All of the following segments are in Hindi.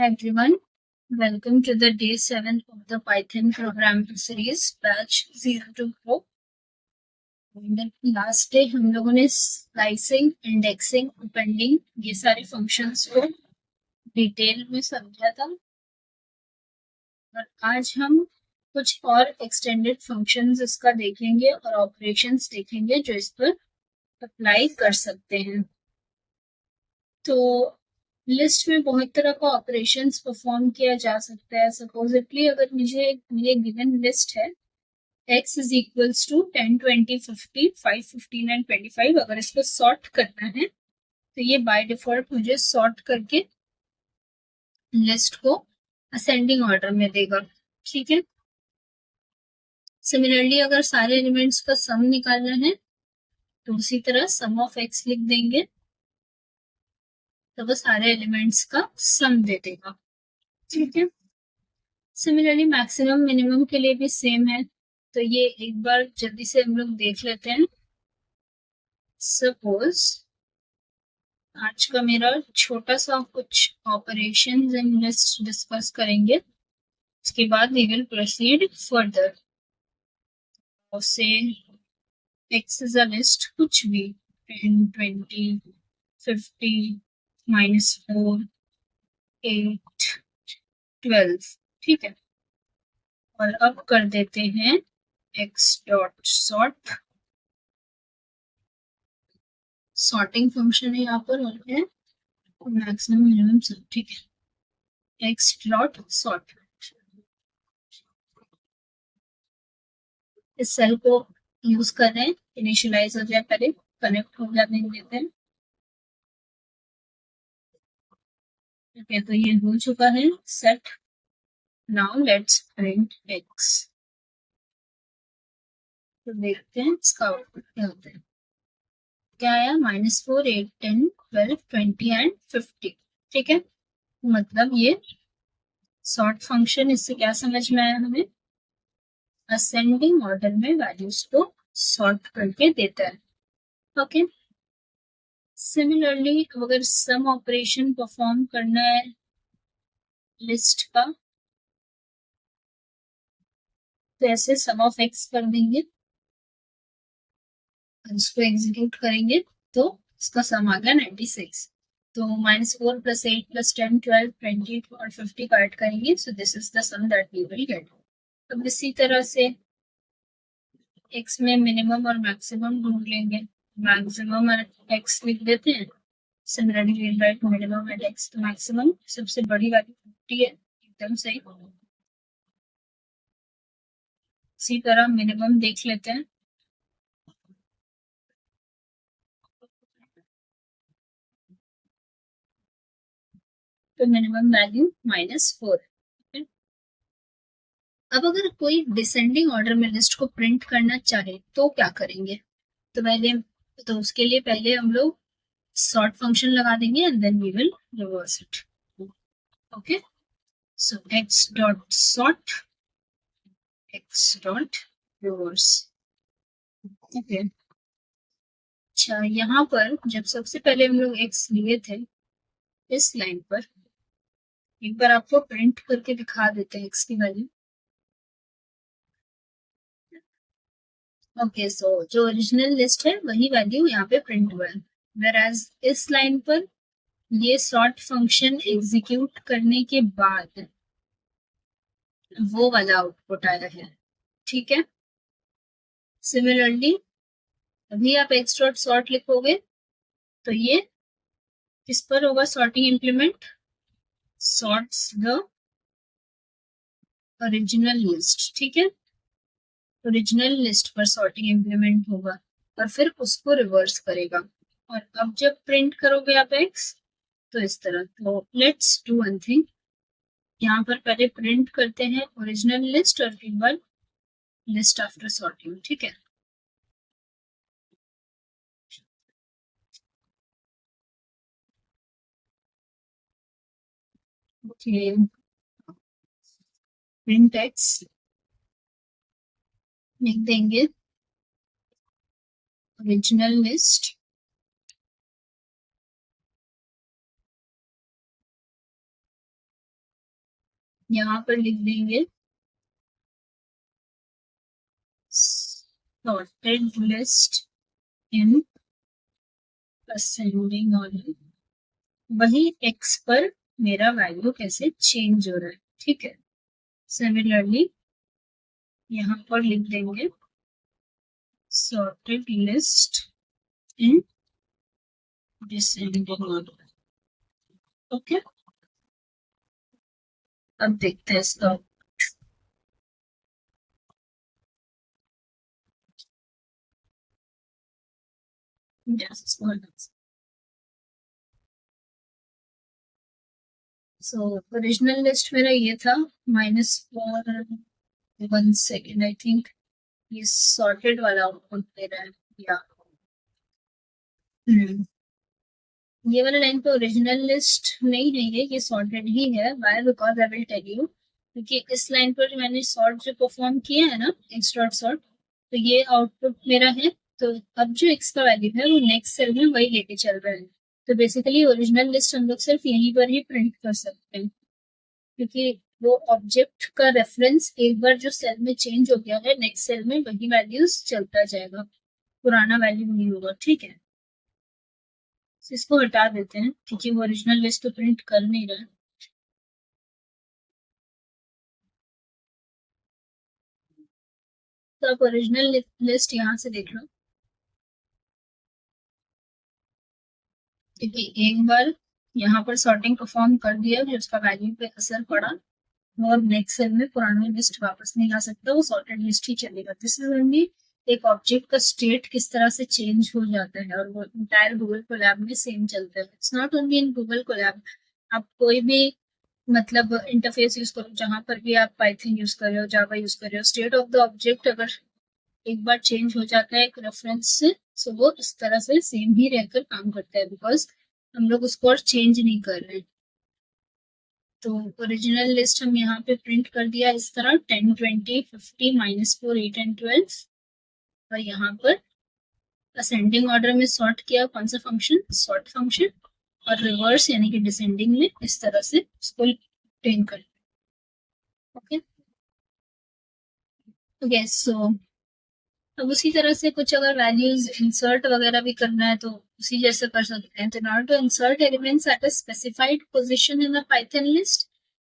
Everyone, welcome to the day 7 of the Python programming series batch 024. Last day हम लोगों ने स्लाइसिंग, इंडेक्सिंग, अपेंडिंग ये सारे फंक्शंस को डिटेल में समझा था और आज हम कुछ और एक्सटेंडेड फंक्शंस इसका देखेंगे और ऑपरेशंस देखेंगे जो इस पर अप्लाई कर सकते हैं। तो लिस्ट में बहुत तरह का ऑपरेशंस परफॉर्म किया जा सकता है। सपोजिटली अगर मुझे गिवन लिस्ट है x is equals to 10, 20, 50, 5, 15 and 25, अगर इसको सॉर्ट करना है तो ये बाय डिफॉल्ट मुझे सॉर्ट करके लिस्ट को असेंडिंग ऑर्डर में देगा। ठीक है। सिमिलरली अगर सारे एलिमेंट्स का सम निकालना है तो उसी तरह सम ऑफ x लिख देंगे तो वो सारे एलिमेंट्स का सम दे देगा। ठीक है। सिमिलरली मैक्सिमम मिनिमम के लिए भी सेम है, तो ये एक बार जल्दी से हम लोग देख लेते हैं। सपोज आज का मेरा छोटा सा कुछ ऑपरेशंस इन लिस्ट डिस्कस करेंगे, उसके बाद वी विल प्रोसीड फर्दर। से x इज अ लिस्ट, कुछ भी 10, 20, 50, -4, 8, 12। ठीक है। और अब कर देते हैं x dot sort. Sorting function है यहाँ पर और है मैक्सिमम मिनिमम सम। ठीक है। x डॉट सॉर्ट, इस सेल को यूज कर रहे हैं, इनिशियलाइज हो जाए, पहले कनेक्ट हो जाने देते हैं। ओके, तो ये हो चुका है set. Now let's print x। तो देखते हैं इसका आउटपुट क्या होता है। क्या आया? -4, 8, 10, 12, 20 एंड 50। ठीक है। मतलब ये सॉर्ट फंक्शन, इससे क्या समझ में आया हमें? असेंडिंग ऑर्डर में वैल्यूज को सॉर्ट करके देता है। ओके। सिमिलरली अगर सम ऑपरेशन परफॉर्म करना है लिस्ट का तो ऐसे सम ऑफ x कर देंगे, इसको एग्जीक्यूट करेंगे तो इसका सम आ गया 96। तो -4 + 8 + 10, 12, 20 और 50 का ऐड करेंगे, so this is the sum that we will get. अब इसी तरह से x में मिनिमम और मैक्सिमम ढूंढ लेंगे। मैक्सिमम x लिख देते हैं। Similarly we write minimum at x। तो मैक्सिमम सबसे बड़ी वैल्यू 50 है, एकदम सही। इसी तरह मिनिमम देख लेते हैं। तो मिनिमम वैल्यू -4। अब अगर कोई डिसेंडिंग ऑर्डर में लिस्ट को प्रिंट करना चाहे तो क्या करेंगे? तो उसके लिए पहले हम लोग सॉर्ट फंक्शन लगा देंगे and then we will reverse it. Okay, so x dot sort, x dot reverse. Okay, अच्छा यहाँ पर जब सबसे पहले हम लोग x लिए थे इस लाइन पर, एक बार आपको प्रिंट करके दिखा देते हैं x की वैल्यू। ओके, सो जो ओरिजिनल लिस्ट है वही वैल्यू यहाँ पे प्रिंट हुआ है, whereas इस लाइन पर ये सॉर्ट फंक्शन एग्जीक्यूट करने के बाद वो वाला आउटपुट आया है। ठीक है। सिमिलरली अभी आप x डॉट सॉर्ट लिखोगे तो ये किस पर होगा sorting implement? Sorts the original list. ठीक है। ओरिजिनल लिस्ट पर सॉर्टिंग इम्प्लीमेंट होगा और फिर उसको रिवर्स करेगा। और अब जब प्रिंट करोगे आप x तो इस तरह। तो लेट्स डू वन थिंग, यहाँ पर पहले प्रिंट करते हैं ओरिजिनल लिस्ट और फिर लिस्ट आफ्टर सॉर्टिंग। ठीक है। ओके, प्रिंट एक्स लिख देंगे ओरिजिनल लिस्ट यहाँ पर लिख देंगे sorted list in ascending order। वही x पर मेरा वैल्यू कैसे चेंज हो रहा है, ठीक है। सिमिलरली यहाँ पर लिख देंगे sorted list in descending order। Okay, अब देखते हैं इसका। सो ओरिजिनल लिस्ट मेरा ये था minus for 1 second, I think ये सॉर्टेड वाला आउटपुट दे रहा है या ये वाला लाइन पे ओरिजिनल लिस्ट नहीं है, ये सॉर्टेड ही है। Why? Because I will tell you, क्योंकि इस लाइन पर मैंने सॉर्ट जो परफॉर्म किया है ना, एक्स डॉट सॉर्ट, तो ये आउटपुट मेरा है। तो अब जो एक्स का वैल्यू है वो नेक्स्ट सेल में वही लेके चल रहा है। तो बेसिकली ओरिजिनल लिस्ट हम लोग सिर्फ यहीं पर ही प्रिंट कर सकते हैं, क्योंकि वो ऑब्जेक्ट का रेफरेंस एक बार जो सेल में चेंज हो गया है, नेक्स्ट सेल में वही वैल्यूज चलता जाएगा, पुराना वैल्यू नहीं होगा, ठीक है। तो इसको हटा देते हैं क्योंकि वो ओरिजिनल लिस्ट तो प्रिंट कर नहीं रहा है। तो आप ओरिजिनल लिस्ट यहाँ से देख लो, क्योंकि एक बार यहाँ पर सॉर्टिंग परफॉर्म कर दिया फिर उसका वैल्यू पे असर पड़ा, और नेक्स्ट सेल में पुराना लिस्ट वापस नहीं आ सकता, वो सॉर्टेड लिस्ट ही चलेगा। दिस इज ओनली एक ऑब्जेक्ट का स्टेट किस तरह से चेंज हो जाता है, और वो इंटायर गूगल कोलैब में सेम चलता है। It's not only in Google Colab, आप कोई भी मतलब इंटरफेस यूज करो, जहां पर भी आप पाइथन यूज कर रहे हो, जावा यूज कर रहे हो, स्टेट ऑफ द ऑब्जेक्ट अगर एक बार चेंज हो जाता है एक रेफरेंस से, सो वो इस तरह से सेम ही रहकर काम करता है, बिकॉज हम लोग उसको और चेंज नहीं कर रहे हैं। तो ओरिजिनल लिस्ट हम यहाँ पे प्रिंट कर दिया इस तरह 10 20 50 -4 8 एंड 12, और यहाँ पर असेंडिंग ऑर्डर में सॉर्ट किया कौन सा फंक्शन, सॉर्ट फंक्शन, और रिवर्स यानी कि डिसेंडिंग में इस तरह से उसको ट्रेन कर। ओके ओके, सो अब उसी तरह से कुछ अगर वैल्यूज इंसर्ट वगैरह भी करना है तो उसी जैसे कर सकते हैं। तो in order to insert elements at a specified position in a Python list,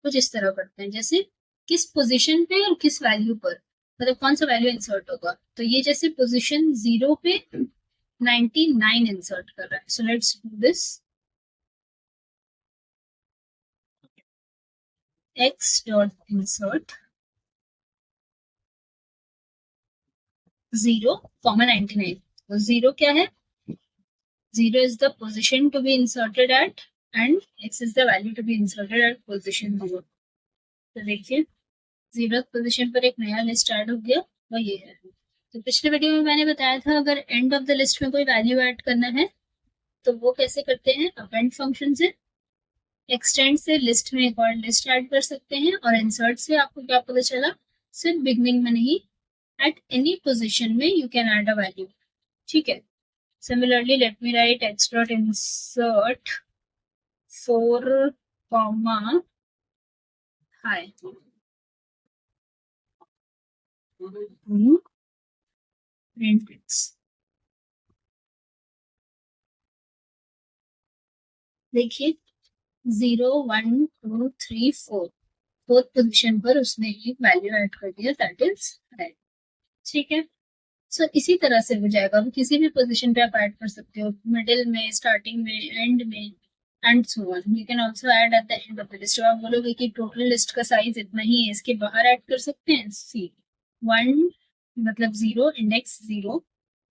कुछ इस तरह करते हैं, जैसे किस पोजीशन पे और किस वैल्यू पर, मतलब कौन सा वैल्यू इंसर्ट होगा। तो ये जैसे पोजीशन 0 पे 99 इंसर्ट कर रहा है। So let's do this. x dot insert 0, 99। तो 0 क्या है, 0 is the position to be inserted at and x is the value to be inserted at position 0। तो देखिए 0 पोजीशन पर एक नया लिस्ट ऐड हो गया, वो ये है। तो पिछले वीडियो में मैंने बताया था अगर एंड ऑफ द लिस्ट में कोई वैल्यू ऐड करना है तो वो कैसे करते हैं, अपेंड फंक्शन से। एक्सटेंड से लिस्ट में एक और लिस्ट ऐड कर सकते हैं, और इंसर्ट से आपको क्या पता चला, सिर्फ बिगनिंग में नहीं, एट एनी पोजिशन में you can add a value, ठीक है। Similarly, let me write x dot insert 4 comma hi print x। देखिए 0 1 2 3 4 फोर्थ पोजीशन पर उसने एक वैल्यू ऐड कर दिया, दैट इज राइट, ठीक है। सो इसी तरह से हो जाएगा, वो किसी भी पोजीशन पे आप ऐड कर सकते हो, मिडिल में, स्टार्टिंग में, एंड में, and so on. You can also add at the end of the list. आप बोलोगे कि टोटल लिस्ट का साइज इतना ही है, इसके बाहर ऐड कर सकते हैं। सी 1 मतलब 0, index 0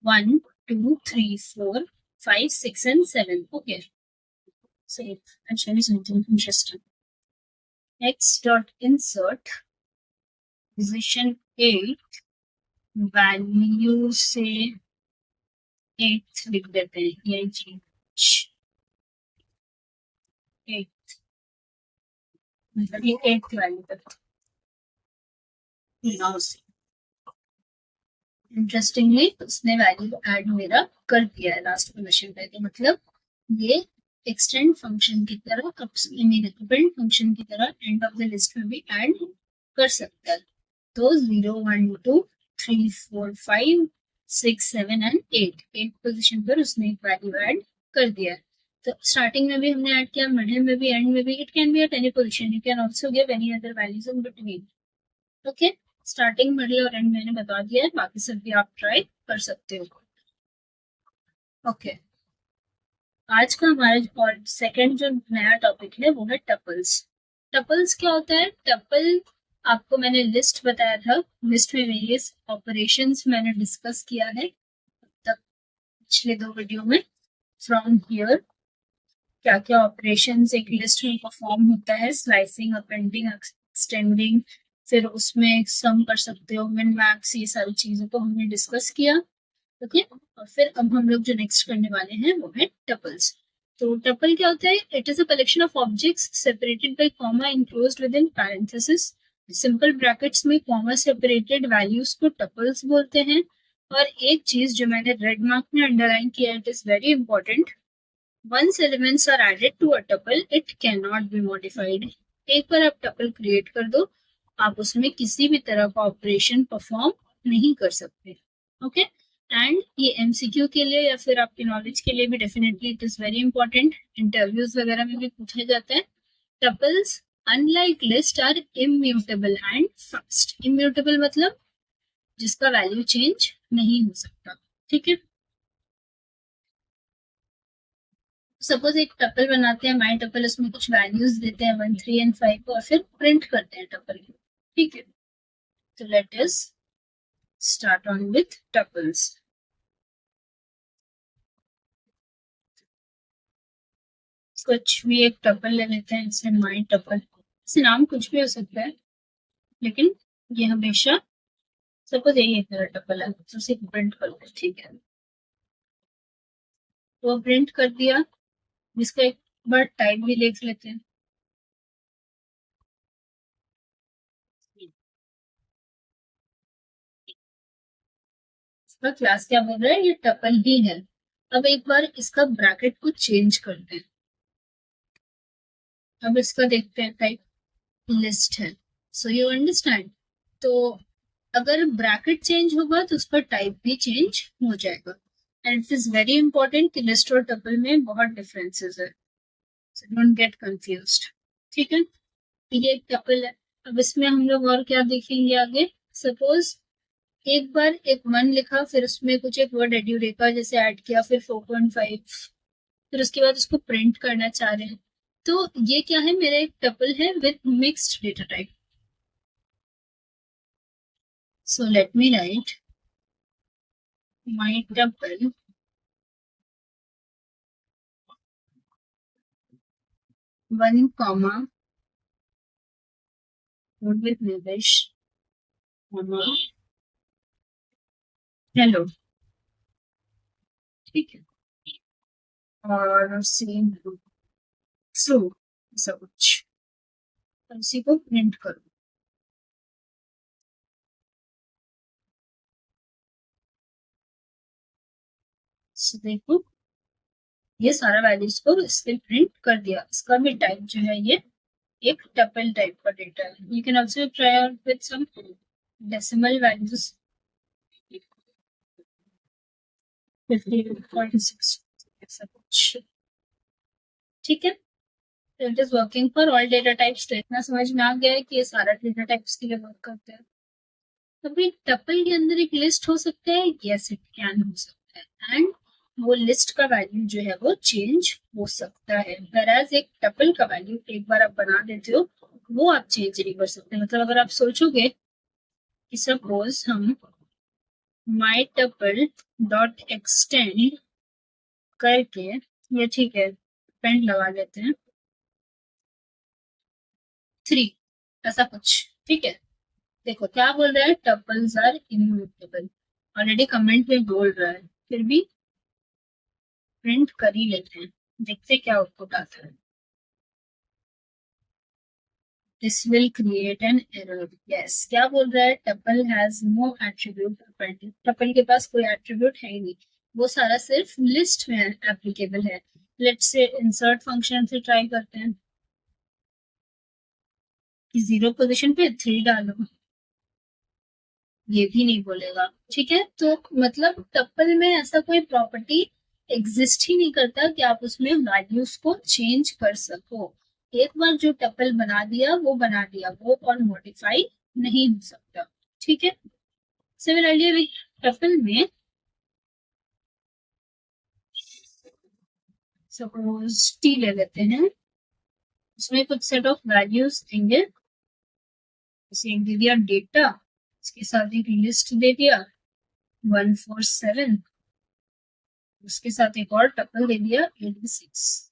1 2 3 4 5 6 and 7। Okay, so I'll show you something interesting. X dot insert position 8 value से 8 लिख देते हैं, ये चीज 8 मतलब ये 8 वैल्यू तक। इंटरेस्टिंगली उसने वैल्यू ऐड मेरा कर दिया है लास्ट पोजीशन पे, तो मतलब ये एक्सटेंड फंक्शन की तरह अपेंड फंक्शन की तरह एंड ऑफ द लिस्ट में भी ऐड कर सकता है। तो 0 1 2 3 4 5 6 7 एंड 8 पोजीशन पर उसने एक वैल्यू ऐड कर दिया है। तो स्टार्टिंग में भी हमने ऐड किया, मिडिल में भी, एंड में भी। It can be at any position, you can also give any other values in between. Okay, starting middle और एंड मैंने बता दिया है, बाकी सब भी आप ट्राई कर सकते हो। ओके, आज का हमारा और सेकंड जो नया टॉपिक है वो है टपल्स। टपल्स क्या होता है? टपल, आपको मैंने लिस्ट बताया था, लिस्ट में वेरियस ऑपरेशंस मैंने डिस्कस किया है तब पिछले 2 वीडियो में। फ्रॉम हियर क्या क्या ऑपरेशंस एक लिस्ट में परफॉर्म होता है, स्लाइसिंग, अपेंडिंग, एक्सटेंडिंग, फिर उसमें सम कर सकते हो, मिन मैक्स, ये सारी चीजों को हमने डिस्कस किया। ओके, और फिर अब हम लोग जो नेक्स्ट करने वाले हैं वो है टपल्स। तो टपल क्या होता है? It is a collection of objects separated by comma enclosed with in parenthesis. Simple brackets में कॉमा सेपरेटेड वैल्यूज को टपल्स बोलते हैं। और एक चीज जो मैंने रेड मार्क में अंडरलाइन किया, it is very important, once elements are added to a tuple it can not be modified. एक बार आप टपल क्रिएट कर दो, आप उसमें किसी भी तरह का ऑपरेशन परफॉर्म नहीं कर सकते। ओके, एंड ये एमसीक्यू के लिए या फिर आपके नॉलेज के लिए भी definitely it is very important, interviews वगैरह में भी पूछा जाता है। Tuples unlike list are immutable and fast. Immutable मतलब जिसका वैल्यू चेंज नहीं हो सकता। ठीक है, सपोज एक टपल बनाते हैं, माई टपल, उसमें कुछ वैल्यूज देते हैं 1 3 एंड 5 और फिर प्रिंट करते हैं टपल को। ठीक है, तो let us start on with tuples. कुछ भी एक टपल ले लेते हैं, जैसे माई टपल, इसे नाम कुछ भी हो सकता है, लेकिन ये हमेशा, सपोज यही एक मेरा टपल है तो उसे प्रिंट कर लो। ठीक है, तो प्रिंट कर दिया, जिसका एक बार टाइप भी देख लेते हैं। इसका क्लास क्या बोल रहा है? ये टपल ही है। अब एक बार इसका ब्रैकेट को चेंज करते हैं। अब इसका देखते हैं टाइप, लिस्ट है। सो यू अंडरस्टैंड, तो अगर ब्रैकेट चेंज होगा तो उसका टाइप भी चेंज हो जाएगा। And it is very important कि लिस्ट और टपल में बहुत डिफरेंसेस है, सो डोंट गेट कंफ्यूज्ड। ठीक है, ये एक टपल है। अब इसमें हम लोग और क्या देखेंगे आगे? सपोज एक बार एक 1 लिखा, फिर उसमें कुछ एक वर्ड एड्यूरेका जैसे ऐड किया, फिर 4.5, फिर उसके बाद उसको प्रिंट करना चाह रहे हैं, तो ये क्या है? मेरा एक टपल है with mixed data type. So let me write my tuple 1 comma with Nivesh comma hello। ठीक है, और सेम ट्रू, ऐसा कुछ, इसी को प्रिंट करो। so, देखो ये सारा वैल्यूज को इससे प्रिंट कर दिया। इसका भी टाइप जो है ये एक टपल टाइप का डेटा है। You can also try out with some decimal values, 50.6 ऐसा कुछ। ठीक है, it is working for all data types. तो इतना समझ में आ गया है कि ये सारा डेटा टाइप्स के लिए वर्क करते हैं। कभी टपल के अंदर एक लिस्ट हो सकता है, यस इट कैन हो सकता है, एंड वो लिस्ट का वैल्यू जो है वो चेंज हो सकता है। whereas एक टपल का वैल्यू एक बार आप बना देते हो वो आप चेंज नहीं कर सकते। मतलब अगर आप सोचोगे कि सपोज हम माई टपल डॉट एक्सटेंड करके, ये ठीक है, पेंट लगा लेते हैं 3, ऐसा कुछ। ठीक है, देखो क्या बोल रहा है, tuples are immutable, already comment में बोल रहा है, फिर भी प्रिंट कर ही लेते हैं, देखते क्या आउटपुट आता है। This will create an error. Yes, क्या बोल रहा है? Tuple has no attribute. Tuple के पास कोई एट्रीब्यूट है ही नहीं, वो सारा सिर्फ लिस्ट में एप्लीकेबल है। लेट्स से इंसर्ट फंक्शन से ट्राई करते हैं कि 0 पोजीशन पे 3 डालो, ये भी नहीं बोलेगा। ठीक है, तो मतलब टपल में ऐसा कोई प्रॉपर्टी एग्जिस्ट ही नहीं करता कि आप उसमें वैल्यूज को चेंज कर सको। एक बार जो टपल बना दिया वो बना दिया, वो और मॉडिफाई नहीं हो सकता। ठीक है, सिमिलरली टपल में सपोज टी ले लेते हैं, उसमें कुछ सेट ऑफ वैल्यूज देंगे, जैसे दे दिया डेटा, इसके साथ एक लिस्ट दे दिया 147, उसके साथ एक और टपल दे दिया 86।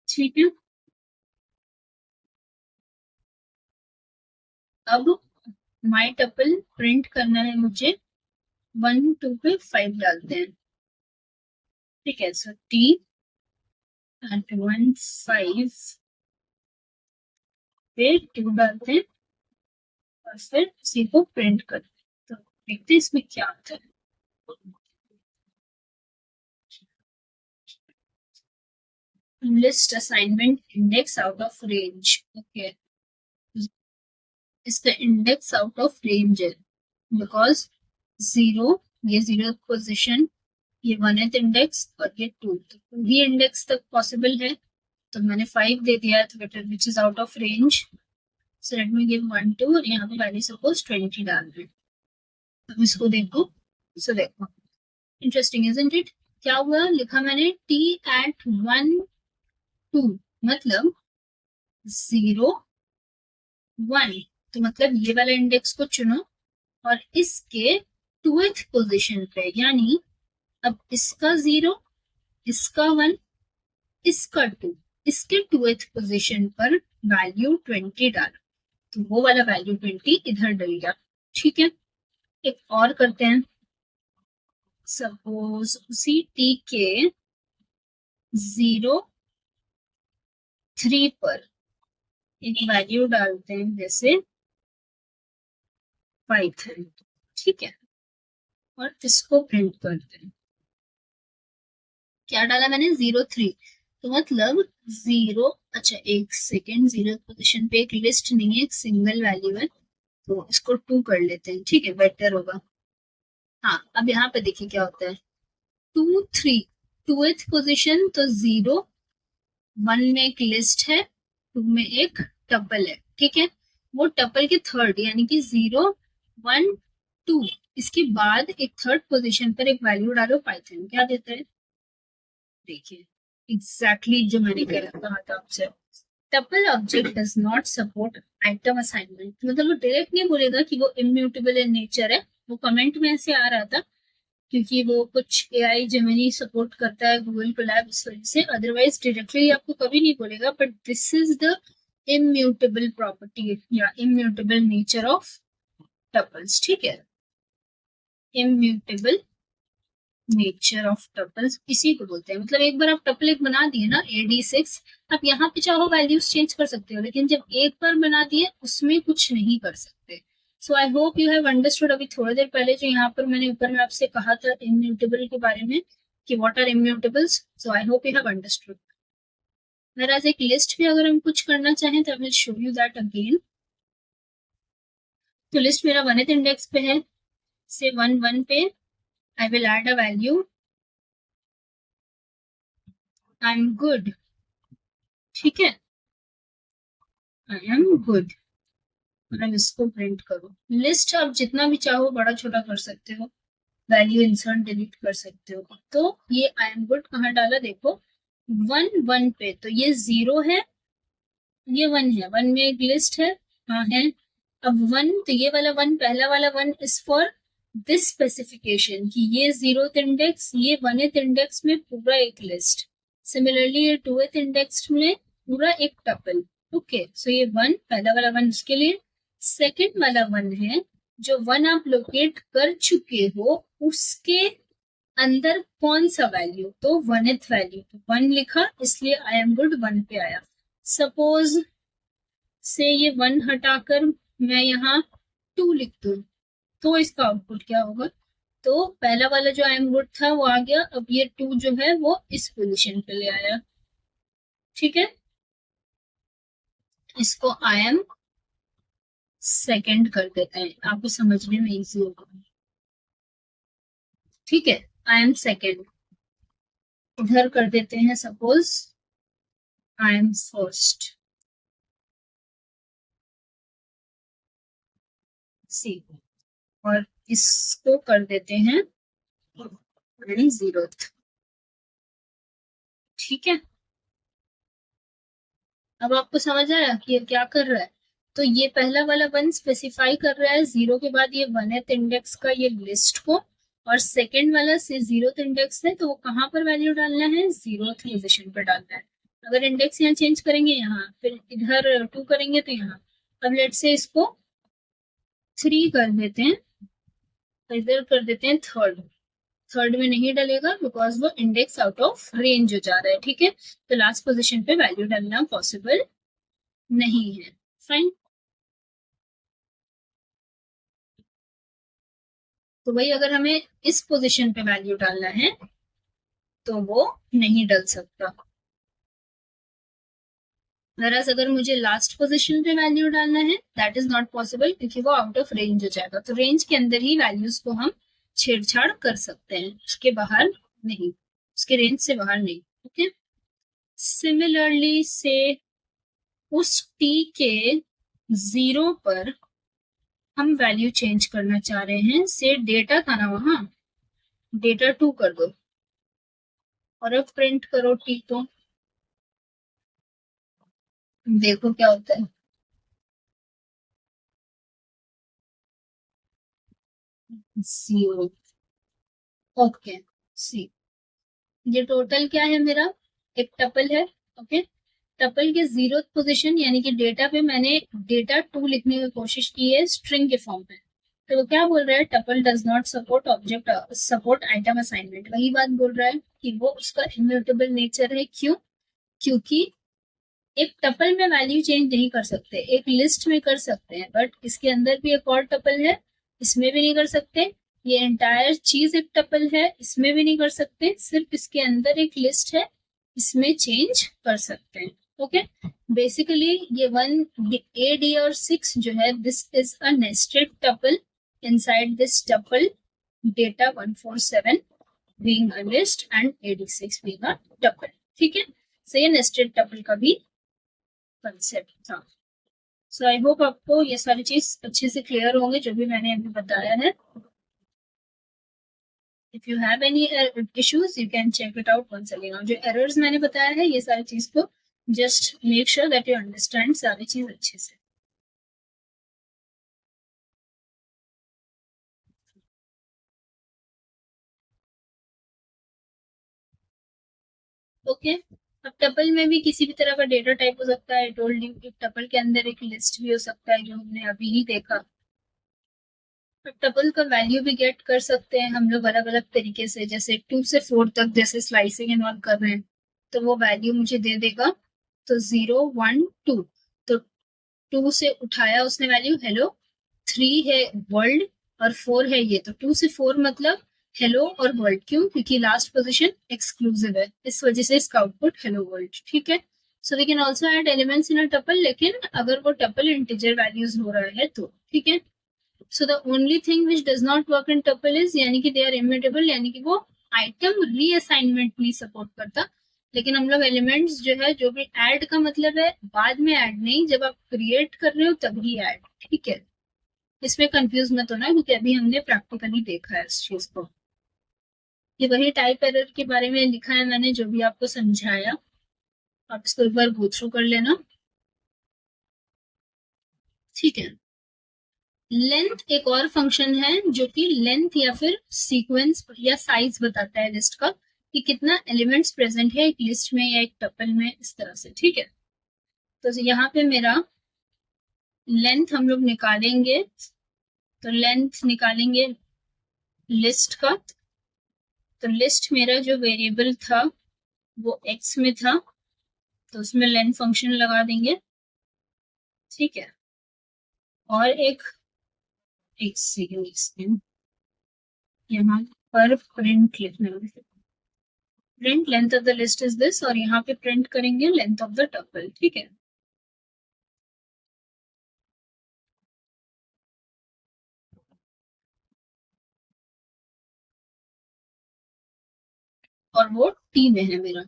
ठीक है, अब माई टपल प्रिंट करना है मुझे, 1 2 पे 5 डालते हैं। ठीक है, सो टी एट 1 5 पे 2 डालते हैं और फिर उसी को प्रिंट करते हैं। तो देखते हैं इसमें क्या आता है। List assignment index out of range. Okay, इसका इंडेक्स आउट ऑफ रेंज है बिकॉज 0, ये 0 पोजिशन, ये 1th इंडेक्स और ये 2, तो 2 ही इंडेक्स तक पॉसिबल है। तो मैंने 5 दे दिया तो better which is out of range, so let me give 1 2 और यहाँ पे वैल्यू सपोज 20 डाल रहे। अब इसको देखो, सो देखो इंटरेस्टिंग इजंट इट, क्या हुआ, लिखा मैंने t at 1 2, मतलब 0 1, तो मतलब ये वाला इंडेक्स को चुनो और इसके 2th पोजिशन पे, यानी अब इसका 0, इसका 1, इसका 2, इसके 2th पोजिशन पर वैल्यू 20 डालो, तो वो वाला वैल्यू 20 इधर डल गया। ठीक है, एक और करते हैं, सपोज उसी टी के 0 3 पर एक वैल्यू डालते हैं, जैसे पाइथन। ठीक है, और इसको प्रिंट करते हैं। क्या डाला मैंने, 0 3, तो मतलब 0, अच्छा एक सेकेंड, 0 पोजिशन पे एक लिस्ट नहीं है, एक सिंगल वैल्यू है, तो इसको 2 कर लेते हैं। ठीक है, बेटर होगा। हाँ, अब यहाँ पे देखिए क्या होता है, 2 3, 2th पोजिशन, तो 0 1 में एक लिस्ट है, 2 में एक टपल है। ठीक है, वो टपल के थर्ड यानी कि 0 1 2, इसके बाद एक थर्ड पोजिशन पर एक वैल्यू डालो, पाइथन क्या देता है, देखिए एग्जैक्टली जो मैंने कहा था आपसे। Tuple object does not support item assignment, मतलब वो डायरेक्ट नहीं बोलेगा कि वो इम्यूटेबल इन नेचर है, वो कमेंट में ऐसे आ रहा था क्योंकि वो कुछ एआई जेमिनी सपोर्ट करता है, गूगल कोलैब, इस वजह से, अदरवाइज डायरेक्टली आपको कभी नहीं बोलेगा। But this is the immutable property या इम्यूटेबल नेचर ऑफ टपल्स। ठीक है, इम्यूटेबल नेचर ऑफ टपल्स इसी को बोलते हैं, मतलब एक बार आप टपल एक बना दिए ना AD6, आप यहाँ पे चाहो वैल्यूज चेंज कर सकते हो, लेकिन जब एक बार बना दिए उसमें कुछ नहीं कर सकते। So I hope you have understood. अभी थोड़ी देर पहले जो यहाँ पर मैंने ऊपर में आपसे कहा था इम्यूटेबल के बारे में कि what are immutables, so I hope you have understood. अगर आज एक लिस्ट भी अगर हम कुछ करना चाहें तो I will show you that again. तो लिस्ट मेरा 1th इंडेक्स पे है, से 1 1 पे I will add a value I am good. ठीक है, आई एम गुड, और अब इसको प्रिंट करो। लिस्ट आप जितना भी चाहो बड़ा छोटा कर सकते हो, वैल्यू इंसर्ट डिलीट कर सकते हो। तो ये आई एम गुड कहाँ डाला, देखो 1 1 पे, तो ये 0 है, ये 1 है, 1 में एक लिस्ट है, हाँ है। अब 1, तो ये वाला 1, पहला वाला 1 इज फॉर दिस स्पेसिफिकेशन कि ये 0th इंडेक्स, ये 1th इंडेक्स में पूरा एक लिस्ट, सिमिलरली ये 2th इंडेक्स में पूरा एक टपल। ओके, सो ये 1, पहला वाला 1 इसके लिए, सेकेंड वाला 1 है जो 1 आप लोकेट कर चुके हो उसके अंदर कौन सा वैल्यू, तो 1th वैल्यू, तो 1 लिखा इसलिए आई एम गुड 1 पे आया। सपोज से ये 1 हटाकर मैं यहाँ 2 लिख दूं, तो इसका आउटपुट क्या होगा, तो पहला वाला जो आई एम गुड था वो आ गया, अब ये 2 जो है वो इस पोजीशन पे ले आया, ठीक है। इसको आई एम सेकंड कर देते हैं, आपको समझने में इजी होगा, ठीक है। आई एम सेकंड, इधर कर देते हैं सपोज आई एम फर्स्ट, सी, और इसको कर देते हैं 0, ठीक है। अब आपको समझ आया कि ये क्या कर रहा है, तो ये पहला वाला 1 स्पेसिफाई कर रहा है 0 के बाद ये 1th इंडेक्स का ये लिस्ट को, और सेकेंड वाला से 0th इंडेक्स है तो वो कहाँ पर वैल्यू डालना है, 0th पोजिशन पर डालना है। अगर इंडेक्स यहाँ चेंज करेंगे यहाँ, फिर इधर 2 करेंगे तो यहाँ, अब लेट से इसको 3 कर देते हैं, तो इधर कर देते हैं थर्ड, थर्ड में नहीं डलेगा बिकॉज वो इंडेक्स आउट ऑफ रेंज हो जा रहा है, ठीक है। तो लास्ट पोजीशन पे वैल्यू डालना पॉसिबल नहीं है, फाइन। तो भाई अगर हमें इस पोजीशन पे वैल्यू डालना है तो वो नहीं डल सकता, वरस अगर मुझे लास्ट पोजीशन पे वैल्यू डालना है दैट इज नॉट पॉसिबल, क्योंकि वो आउट ऑफ रेंज हो जाएगा। तो रेंज के अंदर ही वैल्यूज को हम छेड़छाड़ कर सकते हैं, उसके बाहर नहीं, उसके रेंज से बाहर नहीं, ओके। सिमिलरली से उस टी के 0 पर हम वैल्यू चेंज करना चाह रहे हैं, से डेटा था ना वहां, डेटा 2 कर दो और अब प्रिंट करो टी को, देखो क्या होता है। 0, ओके, सी, ये टोटल क्या है मेरा, एक टपल है, ओके। टपल के 0th पोजीशन यानी कि डेटा पे मैंने डेटा 2 लिखने की कोशिश की है स्ट्रिंग के फॉर्म पे, तो वो क्या बोल रहा है, tuple does not support object support item assignment, वही बात बोल रहा है कि वो उसका इम्यूटेबल नेचर है, क्यों, क्योंकि एक टपल में वैल्यू चेंज नहीं कर सकते, एक लिस्ट में कर सकते हैं, बट इसके अंदर भी एक और टपल है, इसमें भी नहीं कर सकते, ये एंटायर चीज एक टपल है, इसमें भी नहीं कर सकते, सिर्फ इसके अंदर एक लिस्ट है, इसमें चेंज कर सकते हैं, ओके। बेसिकली ये 1 A D और 6 जो है, this is a nested tuple, inside this tuple data 147 being a list and 86 being a tuple, ठीक है। सो ये नेस्टेड टपल का भी कंसेप्ट था। सो आई होप आपको ये सारी चीज अच्छे से क्लियर होंगे जो भी मैंने अभी बताया है। If you have any issues you can check it out once again, और जो एरर्स मैंने बताया है ये सारी चीज को just make sure that you understand सारी चीज अच्छे से, ओके। अब टपल में भी किसी भी तरह का डेटा टाइप हो सकता है, टोल्ड यू कि टपल के अंदर एक लिस्ट भी हो सकता है जो हमने अभी ही देखा। टपल का वैल्यू भी गेट कर सकते हैं हम लोग अलग अलग तरीके से, जैसे 2 से 4 तक जैसे स्लाइसिंग इन्वॉल्व कर रहे हैं तो वो वैल्यू मुझे दे देगा, तो 0 1 2, तो 2 से उठाया उसने वैल्यू हेलो, 3 है वर्ल्ड और 4 है ये, तो 2 से 4 मतलब हेलो और वर्ल्ड, क्यों, क्योंकि लास्ट पोजीशन एक्सक्लूसिव है, इस वजह से इसका आउटपुट हेलो वर्ल्ड, ठीक है। So we can also add elements in a tuple, लेकिन अगर वो टपल इंटीजर वैल्यूज हो रहा है तो, ठीक है। So the only thing which does not work in tuple is यानी कि they are immutable, यानी कि वो आइटम रीअसाइनमेंट नहीं सपोर्ट करता, लेकिन हम लोग एलिमेंट्स जो है, जो भी ऐड का मतलब है बाद में ऐड नहीं, जब आप क्रिएट कर रहे हो तभी ऐड, ठीक है। इसमें कंफ्यूज मत होना क्योंकि अभी हमने प्रैक्टिकली देखा है इस चीज को। ये वही टाइप एरर के बारे में लिखा है मैंने जो भी आपको समझाया, आप इसको एक बार गो थ्रू कर लेना, ठीक है। लेंथ एक और फंक्शन है जो कि लेंथ या फिर सीक्वेंस या साइज बताता है लिस्ट का, कि कितना एलिमेंट्स प्रेजेंट है एक लिस्ट में या एक टपल में, इस तरह से, ठीक है। तो यहाँ पे मेरा लेंथ हम लोग निकालेंगे, तो लेंथ निकालेंगे लिस्ट का, तो लिस्ट मेरा जो वेरिएबल था वो एक्स में था, तो उसमें लेंथ फंक्शन लगा देंगे, ठीक है। और एक एक सेकेंड, यहाँ पर प्रिंट लिखना है, print length of the list is this, और यहाँ पे प्रिंट करेंगे लेंथ ऑफ द टपल, ठीक है। और वो टी में है मेरा।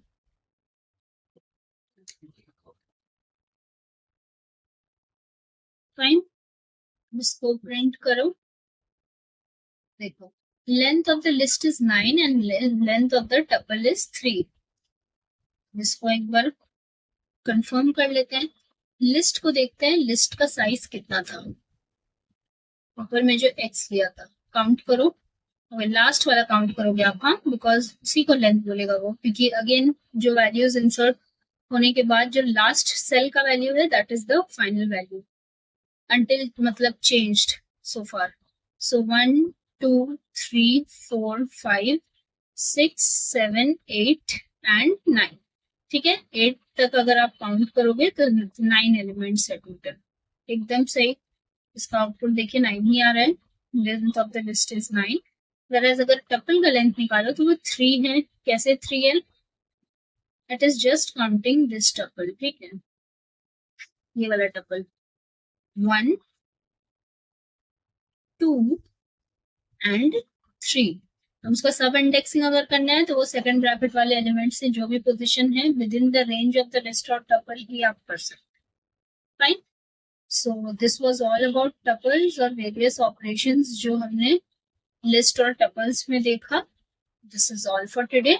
फाइन, इसको प्रिंट करो। देखो, length of the list is 9 and length of the tuple is 3। इसको एक बार कंफर्म कर लेते हैं। लिस्ट को देखते हैं, लिस्ट का साइज कितना था। ऊपर में जो एक्स लिया था, काउंट करो, लास्ट वाला काउंट करोगे आप, हाँ, बिकॉज उसी को लेंथ बोलेगा वो, क्योंकि अगेन जो वैल्यूज इंसर्ट होने के बाद जो लास्ट सेल का वैल्यू है that is the final value until मतलब changed so far. So 1 2 3 4 5 6 7 8 and 9, ठीक है। 8 तक अगर आप काउंट करोगे तो 9 एलिमेंट्स है टोटल, एकदम सही। इसका आउटपुट देखिए 9 ही आ रहा है, length of the list is 9। whereas अगर टपल का लेंथ निकालो तो वो 3 है। कैसे 3 है? It is just counting this tuple, ठीक है, ये वाला टपल 1 2 एंड 3। उसका सब इंडेक्सिंग अगर करना है तो वो सेकंड ब्रैकेट वाले एलिमेंट से जो भी पोजीशन है with in the range of the list और टपल ही आप कर सकते हैं। Fine, so this was all about tuples और वेरियस ऑपरेशंस जो हमने लिस्ट और टपल्स में देखा। This is all for today.